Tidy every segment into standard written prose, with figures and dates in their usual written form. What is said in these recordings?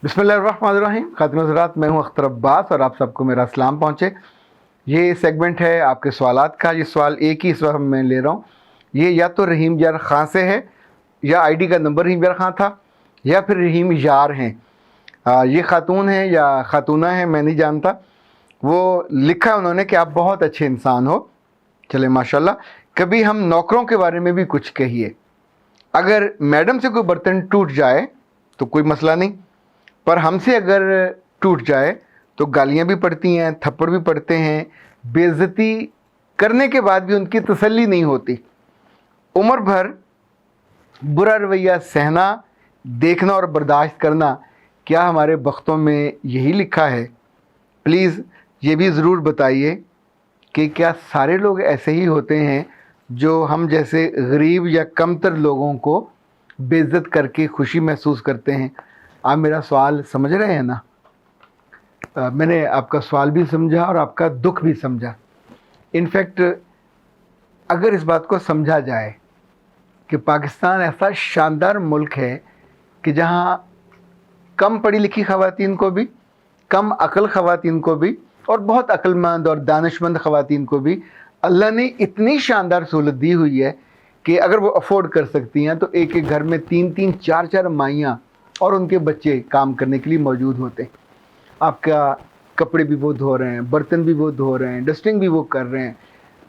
बिस्मिल्लाहिर्रहमानिर्रहीम। खातिन हज़रात, मैं हूं अख्तर अब्बास और आप सबको मेरा सलाम पहुंचे। ये सेगमेंट है आपके सवालात का। ये सवाल एक ही इस वक्त मैं ले रहा हूँ। ये या तो रहीम यार ख़ान से है, या आईडी का नंबर रहीम यार ख़ान था, या फिर रहीम यार हैं। ये ख़ातून है या ख़ातूना है, मैं नहीं जानता। वो लिखा है उन्होंने कि आप बहुत अच्छे इंसान हो। चले माशाल्लाह। कभी हम नौकरों के बारे में भी कुछ कहिए। अगर मैडम से कोई बर्तन टूट जाए तो कोई मसला नहीं, पर हमसे अगर टूट जाए तो गालियां भी पड़ती हैं, थप्पड़ भी पड़ते हैं, बेइज्जती करने के बाद भी उनकी तसल्ली नहीं होती। उम्र भर बुरा रवैया सहना, देखना और बर्दाश्त करना, क्या हमारे वक्तों में यही लिखा है? प्लीज़ ये भी ज़रूर बताइए कि क्या सारे लोग ऐसे ही होते हैं जो हम जैसे गरीब या कमतर लोगों को बेइज्जत करके खुशी महसूस करते हैं? आप मेरा सवाल समझ रहे हैं ना? मैंने आपका सवाल भी समझा और आपका दुख भी समझा। इनफैक्ट अगर इस बात को समझा जाए कि पाकिस्तान ऐसा शानदार मुल्क है कि जहाँ कम पढ़ी लिखी ख़वातीन को भी, कम अक्ल ख़वातीन को भी और बहुत अक्लमंद और दानिशमंद ख़वातीन को भी अल्लाह ने इतनी शानदार सहूलत दी हुई है कि अगर वो अफोर्ड कर सकती हैं तो एक एक घर में 3-3, 4-4 माइयाँ और उनके बच्चे काम करने के लिए मौजूद होते हैं। आपका कपड़े भी वो धो रहे हैं, बर्तन भी वो धो रहे हैं, डस्टिंग भी वो कर रहे हैं,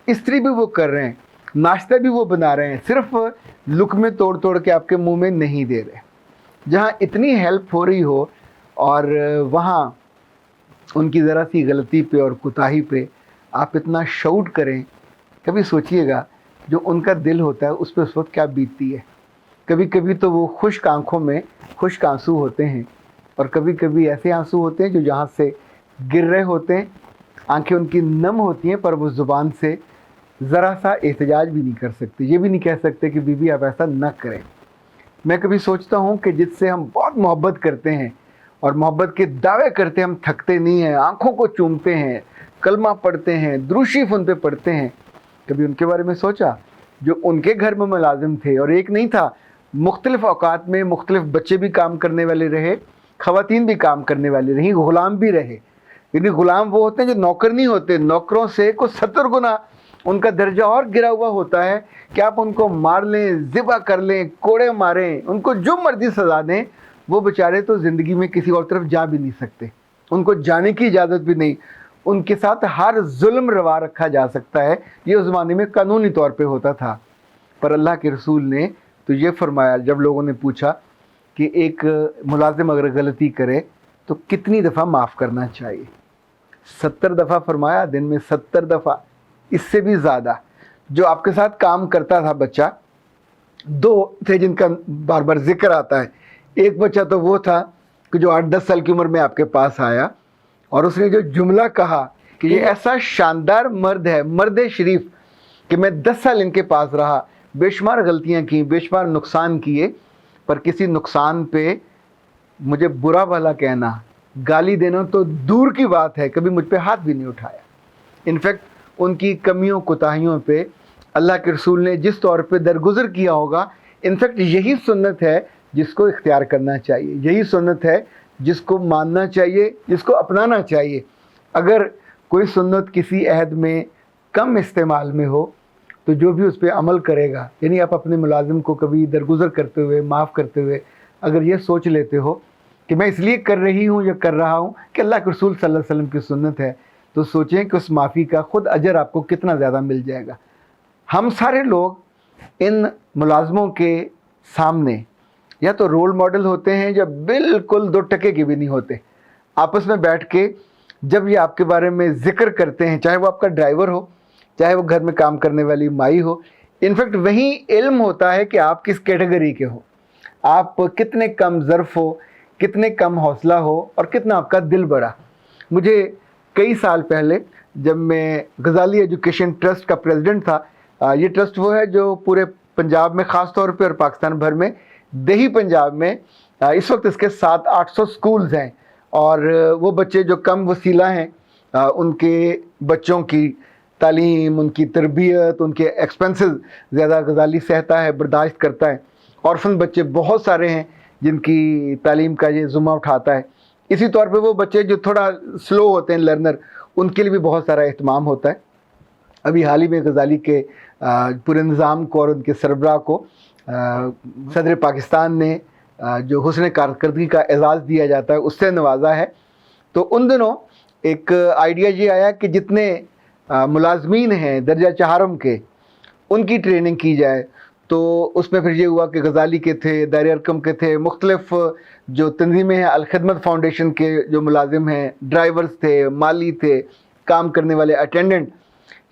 इस्त्री भी वो कर रहे हैं, नाश्ता भी वो बना रहे हैं, सिर्फ लुक़मे तोड़ तोड़ के आपके मुंह में नहीं दे रहे। जहाँ इतनी हेल्प हो रही हो और वहाँ उनकी ज़रा सी गलती पे और कुताही पे आप इतना शाउट करें, कभी सोचिएगा जो उनका दिल होता है उस पर उस वक्त क्या बीतती है। कभी कभी तो वो खुश्क आंखों में खुश्क आंसू होते हैं और कभी कभी ऐसे आंसू होते हैं जो यहाँ से गिर रहे होते हैं। आंखें उनकी नम होती हैं पर वो ज़ुबान से ज़रा सा एहतजाज भी नहीं कर सकते, ये भी नहीं कह सकते कि बीबी आप ऐसा न करें। मैं कभी सोचता हूँ कि जिससे हम बहुत मोहब्बत करते हैं और मोहब्बत के दावे करते हैं, हम थकते नहीं हैं, आँखों को चूमते हैं, कलमा पढ़ते हैं, दुरूद उन पे पढ़ते हैं, कभी उनके बारे में सोचा जो उनके घर में मुलाजिम थे और एक नहीं था, मुख्तलिफ़ औकात में मुख्तलिफ़ बच्चे भी काम करने वाले रहे, ख़वातीन भी काम करने वाली रहीं, ग़ुलाम भी रहे। यानी ग़ुलाम वो होते हैं जो नौकर नहीं होते, नौकरों से कुछ 70 गुना उनका दर्जा और गिरा हुआ होता है कि आप उनको मार लें, ज़िबा कर लें, कोड़े मारें, उनको जो मर्ज़ी सज़ा दें, वो बेचारे तो ज़िंदगी में किसी और तरफ जा भी नहीं सकते, उनको जाने की इजाज़त भी नहीं। उनके साथ हर जुल्म रवा रखा जा सकता है। ये उस ज़माने में कानूनी तौर पे होता था। पर अल्लाह के रसूल ने तो ये फरमाया, जब लोगों ने पूछा कि एक मुलाजिम अगर गलती करे तो कितनी दफ़ा माफ़ करना चाहिए? 70 दफ़ा फरमाया, दिन में 70 दफ़ा, इससे भी ज़्यादा। जो आपके साथ काम करता था बच्चा, 2 थे जिनका बार बार ज़िक्र आता है। एक बच्चा तो वो था कि जो 8-10 साल की उम्र में आपके पास आया और उसने जो जुमला कहा कि ये ऐसा शानदार मर्द है, मर्द शरीफ, कि मैं 10 साल इनके पास रहा, बेशुमार गलतियां की, बेशुमार नुकसान किए, पर किसी नुकसान पे मुझे बुरा भला कहना, गाली देना तो दूर की बात है, कभी मुझ पे हाथ भी नहीं उठाया। इनफैक्ट उनकी कमियों कोताहियों पे अल्लाह के रसूल ने जिस तौर पे दरगुजर किया होगा, इनफैक्ट यही सुन्नत है जिसको इख्तियार करना चाहिए, यही सुन्नत है जिसको मानना चाहिए, जिसको अपनाना चाहिए। अगर कोई सुन्नत किसी अहद में कम इस्तेमाल में हो तो जो भी उस पर अमल करेगा, यानी आप अपने मुलाजिम को कभी दरगुजर करते हुए, माफ़ करते हुए अगर ये सोच लेते हो कि मैं इसलिए कर रही हूँ या कर रहा हूँ कि अल्लाह के रसूल सल्लल्लाहु अलैहि वसल्लम की सुन्नत है, तो सोचें कि उस माफ़ी का ख़ुद अजर आपको कितना ज़्यादा मिल जाएगा। हम सारे लोग इन मुलाजमों के सामने या तो रोल मॉडल होते हैं या बिल्कुल 2 टके के भी नहीं होते। आपस में बैठ के जब ये आपके बारे में ज़िक्र करते हैं, चाहे वो आपका ड्राइवर हो, चाहे वो घर में काम करने वाली माई हो, इनफैक्ट वही इल्म होता है कि आप किस कैटेगरी के हो, आप कितने कम ज़र्फ़ हो, कितने कम हौसला हो और कितना आपका दिल बड़ा। मुझे कई साल पहले जब मैं गज़ाली एजुकेशन ट्रस्ट का प्रेसिडेंट था, ये ट्रस्ट वो है जो पूरे पंजाब में ख़ास तौर पे और पाकिस्तान भर में, देही पंजाब में इस वक्त इसके 700-800 स्कूल्स हैं और वो बच्चे जो कम वसीला हैं उनके बच्चों की तालीम, उनकी तरबियत, उनके एक्सपेंसेस ज़्यादा गज़ाली सहता है, बर्दाश्त करता है। ऑर्फन बच्चे बहुत सारे हैं जिनकी तालीम का ये ज़ुम्मा उठाता है। इसी तौर पे वो बच्चे जो थोड़ा स्लो होते हैं लर्नर, उनके लिए भी बहुत सारा एहतमाम होता है। अभी हाल ही में गज़ाली के पूरे निज़ाम को और उनके सरबराह को सदर पाकिस्तान ने जो हुस्न कारकर्दगी का एजाज़ दिया जाता है उससे नवाजा है। तो उन दिनों एक आइडिया ये आया कि जितने मुलाजमीन हैं दर्जा चहारम के, उनकी ट्रेनिंग की जाए। तो उसमें फिर ये हुआ कि गज़ाली के थे, दायरे अरकम के थे, मुख्तलिफ़ जो तंजीमें हैं, अलखदमत फाउंडेशन के जो मुलाजिम हैं, ड्राइवर्स थे, माली थे, काम करने वाले अटेंडेंट।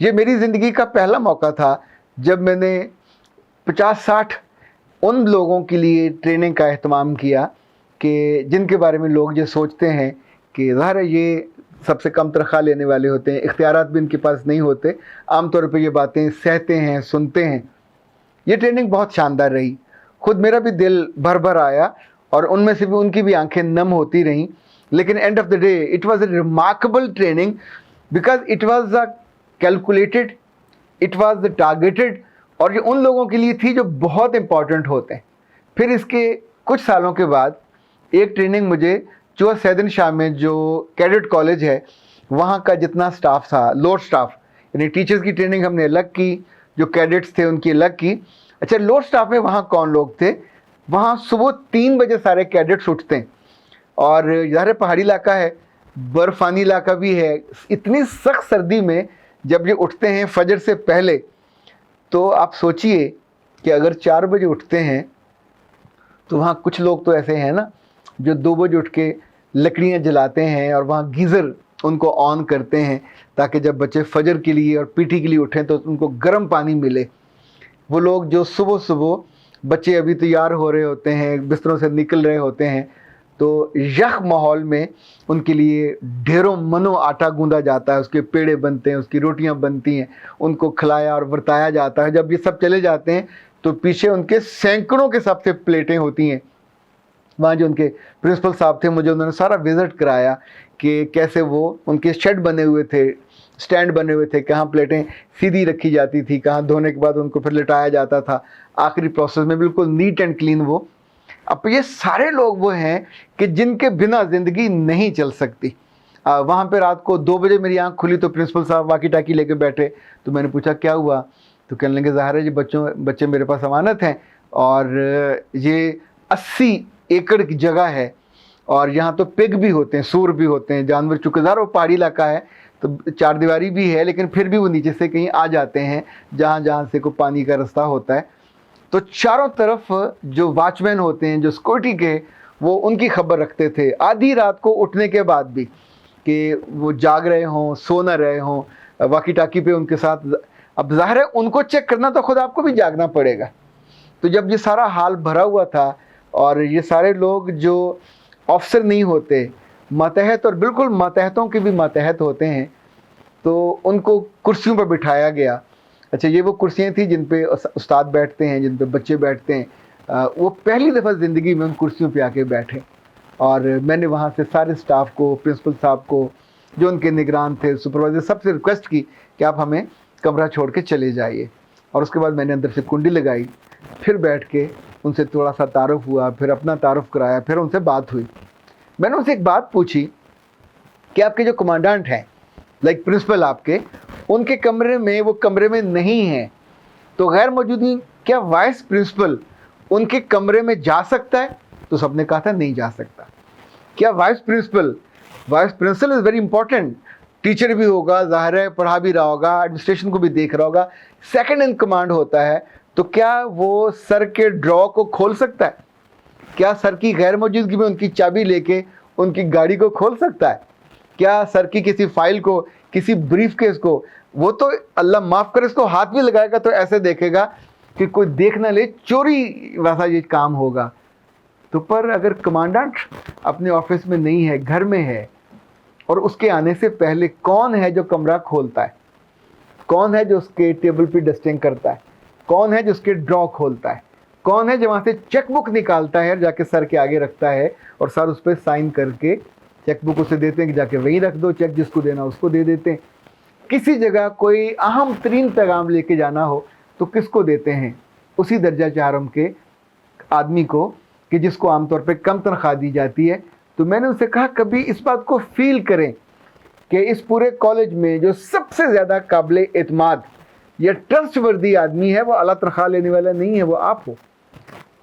ये मेरी ज़िंदगी का पहला मौका था जब मैंने 50-60 उन लोगों के लिए ट्रेनिंग का एहतमाम किया कि जिनके बारे में लोग ये सोचते हैं कि ज़ाहिर है ये सबसे कम तनख्वाह लेने वाले होते हैं, इख्तियारात भी इनके पास नहीं होते, आमतौर पे ये बातें सहते हैं, सुनते हैं। ये ट्रेनिंग बहुत शानदार रही, ख़ुद मेरा भी दिल भर भर आया और उनमें से भी उनकी भी आंखें नम होती रहीं। लेकिन end of the day it was a remarkable training because it was a calculated, it was targeted, और ये उन लोगों के लिए थी जो बहुत इंपॉर्टेंट होते हैं। फिर इसके कुछ सालों के बाद एक ट्रेनिंग मुझे चौथ सैदन शाह में जो कैडेट कॉलेज है वहाँ का जितना स्टाफ था, लोड स्टाफ, यानी टीचर्स की ट्रेनिंग हमने अलग की, जो कैडेट्स थे उनकी अलग की। अच्छा, लोड स्टाफ में वहाँ कौन लोग थे? वहाँ सुबह 3 बजे सारे कैडेट्स उठते हैं और ज़ाहिर पहाड़ी इलाका है, बर्फ़ानी इलाका भी है। इतनी सख्त सर्दी में जब ये उठते हैं फजर से पहले, तो आप सोचिए कि अगर 4 बजे उठते हैं तो वहाँ कुछ लोग तो ऐसे हैं ना जो 2 बजे उठ के लकड़ियाँ जलाते हैं और वहाँ गीज़र उनको ऑन करते हैं ताकि जब बच्चे फजर के लिए और पीटी के लिए उठें तो उनको गर्म पानी मिले। वो लोग जो सुबह सुबह, बच्चे अभी तैयार हो रहे होते हैं, बिस्तरों से निकल रहे होते हैं, तो यख माहौल में उनके लिए ढेरों मनो आटा गूंदा जाता है, उसके पेड़े बनते हैं, उसकी रोटियां बनती हैं, उनको खिलाया और बरताया जाता है। जब ये सब चले जाते हैं तो पीछे उनके सैकड़ों के हिसाब से प्लेटें होती हैं। वहाँ जो उनके प्रिंसिपल साहब थे, मुझे उन्होंने सारा विज़िट कराया कि कैसे वो, उनके शेड बने हुए थे, स्टैंड बने हुए थे, कहाँ प्लेटें सीधी रखी जाती थी, कहाँ धोने के बाद उनको फिर लिटाया जाता था, आखिरी प्रोसेस में बिल्कुल नीट एंड क्लीन वो। अब ये सारे लोग वो हैं कि जिनके बिना ज़िंदगी नहीं चल सकती। वहाँ पे रात को 2 बजे मेरी आंख खुली तो प्रिंसिपल साहब वाकी टाकी लेके बैठे। तो मैंने पूछा क्या हुआ? तो कहने लगे ज़ाहिर है जी बच्चे मेरे पास अमानत हैं और ये 80 एकड़ की जगह है और यहाँ तो पिग भी होते हैं, सूर भी होते हैं, जानवर, चूँकि ज़ाहिर वो पहाड़ी इलाका है तो चारदीवारी भी है, लेकिन फिर भी वो नीचे से कहीं आ जाते हैं जहाँ जहाँ से को पानी का रास्ता होता है। तो चारों तरफ जो वॉचमैन होते हैं, जो सिक्योरिटी के, वो उनकी खबर रखते थे आधी रात को उठने के बाद भी कि वो जाग रहे हों, सो ना रहे हों, वाकी टाकी पे उनके साथ। अब ज़ाहिर है उनको चेक करना तो खुद आपको भी जागना पड़ेगा। तो जब ये सारा हाल भरा हुआ था और ये सारे लोग जो ऑफिसर नहीं होते, मातहत, और बिल्कुल मातहतों के भी मातहत होते हैं, तो उनको कुर्सियों पर बिठाया गया। अच्छा, ये वो कुर्सियाँ थी जिन पे उस्ताद बैठते हैं, जिन पे बच्चे बैठते हैं। वो पहली दफ़ा ज़िंदगी में उन कुर्सियों पे आके बैठे और मैंने वहाँ से सारे स्टाफ को, प्रिंसिपल साहब को, जो उनके निगरान थे, सुपरवाइज़र, सबसे रिक्वेस्ट की कि आप हमें कमरा छोड़ के चले जाइए। और उसके बाद मैंने अंदर से कुंडी लगाई, फिर बैठ के उनसे थोड़ा सा तारुफ हुआ, फिर अपना तारुफ कराया, फिर उनसे बात हुई। मैंने उनसे एक बात पूछी कि आपके जो कमांडेंट हैं, लाइक प्रिंसिपल आपके, उनके कमरे में, वो कमरे में नहीं हैं, तो गैर मौजूदगी क्या वाइस प्रिंसिपल उनके कमरे में जा सकता है? तो सबने कहा था नहीं जा सकता। क्या vice principal is very important, teacher भी होगा, ज़ाहिर है पढ़ा भी रहा होगा, एडमिनिस्ट्रेशन को भी देख रहा होगा, सेकंड इन कमांड होता है, तो क्या वो सर के ड्रॉ को खोल सकता है? क्या सर की गैर मौजूदगी में उनकी चाबी लेके उनकी गाड़ी को खोल सकता है? क्या सर की किसी फाइल को, किसी ब्रीफ केस को, वो तो अल्लाह माफ़ करे इसको हाथ भी लगाएगा तो ऐसे देखेगा कि कोई देख ना ले, चोरी वैसा ये काम होगा। तो पर अगर कमांडेंट अपने ऑफिस में नहीं है, घर में है, और उसके आने से पहले कौन है जो कमरा खोलता है? कौन है जो उसके टेबल पे डस्टिंग करता है? कौन है जो उसके ड्रॉ खोलता है? कौन है जो वहाँ से चेक बुक निकालता है और जाके सर के आगे रखता है और सर उस पर साइन करके चेक बुक उसे देते हैं कि जाके वहीं रख दो, चेक जिसको देना उसको दे देते हैं। किसी जगह कोई अहम तरीन पैगाम लेके जाना हो तो किसको देते हैं? उसी दर्जा चारम के आदमी को, کہ जिसको आमतौर पे कम तनख्वाह दी जाती है। तो मैंने उनसे कहा कभी इस बात को फील करें कि इस पूरे कॉलेज में जो सबसे ज़्यादा काबिल एतमाद या ट्रस्टवर्दी आदमी है वो आला तनख्वाह लेने वाला नहीं है, वो आप हो।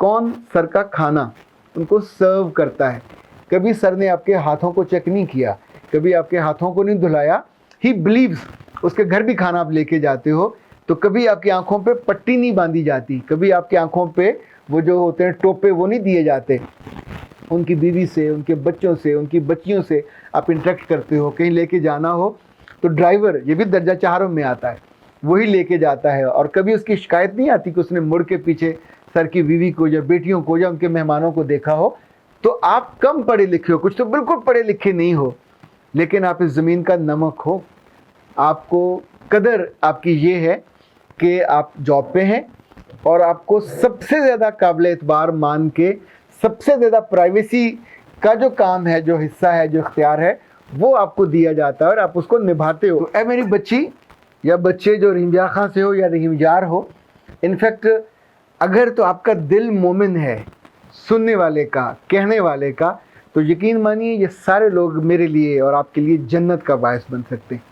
कौन सर का खाना उनको सर्व करता है? कभी सर ने आपके हाथों को चेक नहीं किया, कभी आपके हाथों को नहीं धुलाया। ही बिलीव्स उसके घर भी खाना आप लेके जाते हो तो कभी आपकी आंखों पे पट्टी नहीं बांधी जाती, कभी आपकी आंखों पे वो जो होते हैं टोपे वो नहीं दिए जाते। उनकी बीवी से, उनके बच्चों से, उनकी बच्चियों से आप इंटरेक्ट करते हो। कहीं लेके जाना हो तो ड्राइवर, ये भी दर्जा चारों में आता है, वही लेके जाता है। और कभी उसकी शिकायत नहीं आती कि उसने मुड़ के पीछे सर की बीवी को या बेटियों को या उनके मेहमानों को देखा हो। तो आप कम पढ़े लिखे हो, कुछ तो बिल्कुल पढ़े लिखे नहीं हो, लेकिन आप इस ज़मीन का नमक हो। आपको कदर आपकी ये है कि आप जॉब पे हैं और आपको सबसे ज़्यादा काबिल एतबार मान के सबसे ज़्यादा प्राइवेसी का जो काम है, जो हिस्सा है, जो इख्तियार है, वो आपको दिया जाता है और आप उसको निभाते हो। तो मेरी बच्ची या बच्चे जो रहीम यार खां से हो या रहीम यार हो, इनफैक्ट अगर तो आपका दिल मोमिन है सुनने वाले का, कहने वाले का, तो यकीन मानिए ये सारे लोग मेरे लिए और आपके लिए जन्नत का बायस बन सकते हैं।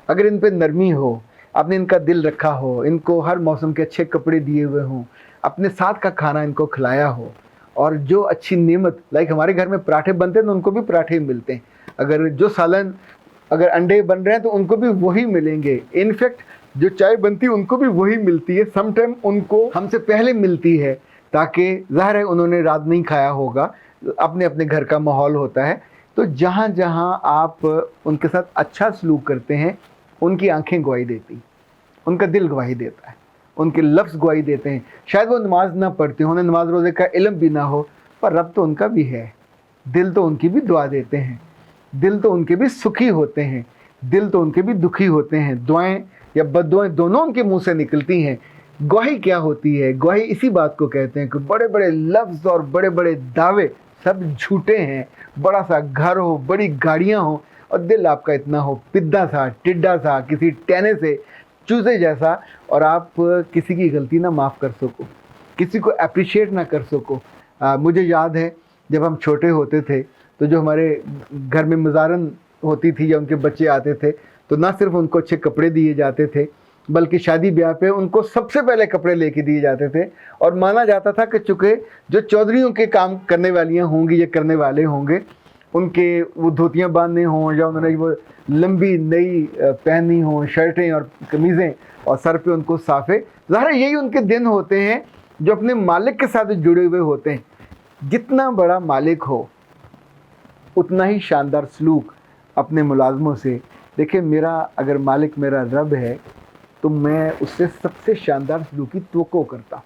अगर इन पे नरमी हो, आपने इनका दिल रखा हो, इनको हर मौसम के अच्छे कपड़े दिए हुए हों, अपने साथ का खाना इनको खिलाया हो, और जो अच्छी नेमत, लाइक हमारे घर में पराठे बनते हैं तो उनको भी पराठे मिलते हैं, अगर जो सालन, अगर अंडे बन रहे हैं तो उनको भी वही मिलेंगे। इनफैक्ट जो चाय बनती है उनको भी वही मिलती है, समटाइम उनको हमसे पहले मिलती है, ताकि ज़ाहिर है उन्होंने रात नहीं खाया होगा, अपने अपने घर का माहौल होता है। तो जहाँ जहाँ आप उनके साथ अच्छा सलूक करते हैं, उनकी आंखें गवाही देती, उनका दिल गवाही देता है, उनके लफ्ज़ गवाही देते हैं। शायद वो नमाज ना पढ़ते हों, उन्हें नमाज रोज़े का इल्म भी ना हो, पर रब तो उनका भी है, दिल तो उनकी भी दुआ देते हैं, दिल तो उनके भी सुखी होते हैं, दिल तो उनके भी दुखी होते हैं। दुआएं या बद्दुआएं दोनों उनके मुंह से निकलती हैं। गवाही क्या होती है? गवाही इसी बात को कहते हैं कि बड़े बड़े लफ्ज़ और बड़े बड़े दावे सब झूठे हैं। बड़ा सा घर हो, बड़ी गाड़ियाँ हो, और दिल आपका इतना हो पिद्दा सा, टिड्डा सा, किसी टैने से, चूजे जैसा, और आप किसी की गलती ना माफ़ कर सको, किसी को अप्रिशिएट ना कर सको। मुझे याद है जब हम छोटे होते थे तो जो हमारे घर में मज़ारन होती थी या उनके बच्चे आते थे, तो ना सिर्फ उनको अच्छे कपड़े दिए जाते थे, बल्कि शादी ब्याह पे उनको सबसे पहले कपड़े लेके दिए जाते थे। और माना जाता था कि चूँकि जो चौधरियों के काम करने वालियाँ होंगी या करने वाले होंगे, उनके वो धोतियाँ बांधने हों या उन्होंने वो लंबी नई पहननी हों शर्टें और कमीज़ें, और सर पे उनको साफ़े, ज़ाहिर यही उनके दिन होते हैं जो अपने मालिक के साथ जुड़े हुए होते हैं। जितना बड़ा मालिक हो उतना ही शानदार सलूक अपने मुलाजमों से। देखिए, मेरा अगर मालिक मेरा रब है तो मैं उससे सबसे शानदार सलूक की तवक्को करता हूँ।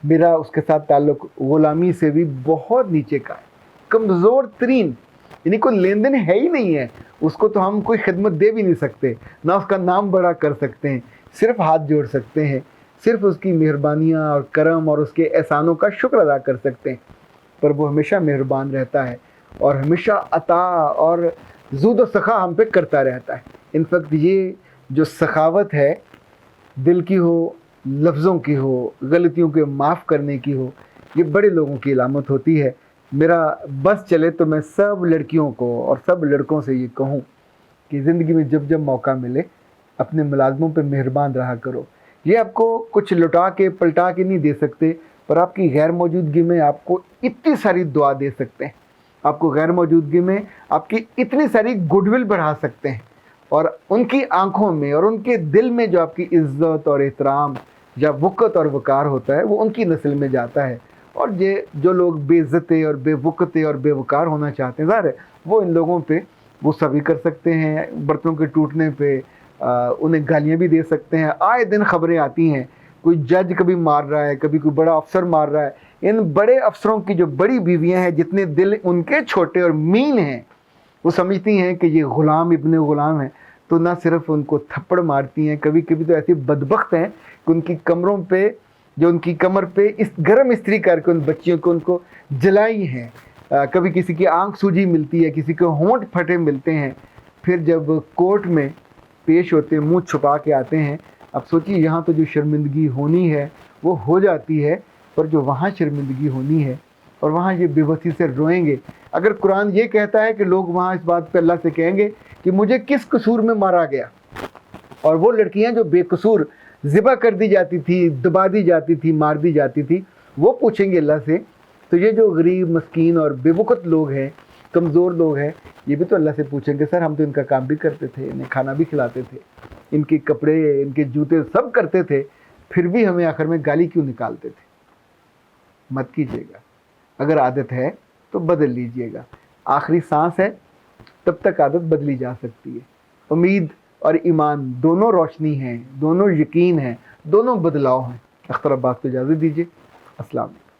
मेरा उसके साथ ताल्लुक़ ग़ुलामी से भी बहुत नीचे का है, कमज़ोर तरीन, यानी कोई लेन देन है ही नहीं है। उसको तो हम कोई खिदमत दे भी नहीं सकते, ना उसका नाम बड़ा कर सकते हैं, सिर्फ हाथ जोड़ सकते हैं, सिर्फ उसकी मेहरबानियाँ और करम और उसके एहसानों का शुक्र अदा कर सकते हैं। पर वो हमेशा मेहरबान रहता है और हमेशा अता और ज़ूद व सखा हम पे करता रहता है। इनफैक्ट ये जो सखावत है, दिल की हो, लफ्ज़ों की हो, गलतियों के माफ़ करने की हो, ये बड़े लोगों की अलामत होती है। मेरा बस चले तो मैं सब लड़कियों को और सब लड़कों से ये कहूँ कि ज़िंदगी में जब जब मौका मिले अपने मुलाज़मों पे मेहरबान रहा करो। ये आपको कुछ लुटा के पलटा के नहीं दे सकते, पर आपकी गैर मौजूदगी में आपको इतनी सारी दुआ दे सकते हैं, आपको गैर मौजूदगी में आपकी इतनी सारी गुडविल बढ़ा सकते हैं, और उनकी आंखों में और उनके दिल में जो आपकी इज़्ज़त और एहतराम या वक़्त और वक़ार होता है वो उनकी नस्ल में जाता है। और ये जो लोग बेइज्जते और बेवक़्ते और बेवक़ार होना चाहते हैं, ज़ाहिर है वो इन लोगों पे वो सभी कर सकते हैं। बर्तनों के टूटने पे उन्हें गालियाँ भी दे सकते हैं। आए दिन ख़बरें आती हैं, कोई जज कभी मार रहा है, कभी कोई बड़ा अफसर मार रहा है। इन बड़े अफसरों की जो बड़ी बीवियाँ हैं, जितने दिल उनके छोटे और मीन हैं, वो समझती हैं कि ये ग़ुलाम इब्ने ग़ुलाम है, तो ना सिर्फ उनको थप्पड़ मारती हैं, कभी कभी तो ऐसी बदबख्त हैं कि उनकी कमरों पे, जो उनकी कमर पे इस गर्म इस्त्री करके उन बच्चियों को उनको जलाई हैं। कभी किसी की आंख सूजी मिलती है, किसी के होंठ फटे मिलते हैं। फिर जब कोर्ट में पेश होते हैं, मुंह छुपा के आते हैं, अब सोचिए यहाँ तो जो शर्मिंदगी होनी है वो हो जाती है, पर जो वहाँ शर्मिंदगी होनी है اور وہاں یہ بے بسی سے روئیں گے. اگر قرآن یہ کہتا ہے کہ لوگ وہاں اس بات پہ اللہ سے کہیں گے کہ مجھے کس قصور میں مارا گیا, اور وہ لڑکیاں جو بے قصور ذبح کر دی جاتی تھی, دبا دی جاتی تھی, مار دی جاتی تھی, وہ پوچھیں گے اللہ سے, تو یہ جو غریب مسکین اور بے وقت لوگ ہیں, کمزور لوگ ہیں, یہ بھی تو اللہ سے پوچھیں گے سر ہم تو ان کا کام بھی کرتے تھے, انہیں کھانا بھی کھلاتے تھے, ان کے کپڑے, ان کے جوتے سب کرتے تھے, پھر بھی ہمیں آخر میں گالی کیوں نکالتے تھے. مت کیجیے گا. اگر عادت ہے تو بدل لیجئے گا. آخری سانس ہے تب تک عادت بدلی جا سکتی ہے. امید اور ایمان دونوں روشنی ہیں, دونوں یقین ہیں, دونوں بدلاؤ ہیں. اختر عباس کو اجازت دیجیے. السلام علیکم.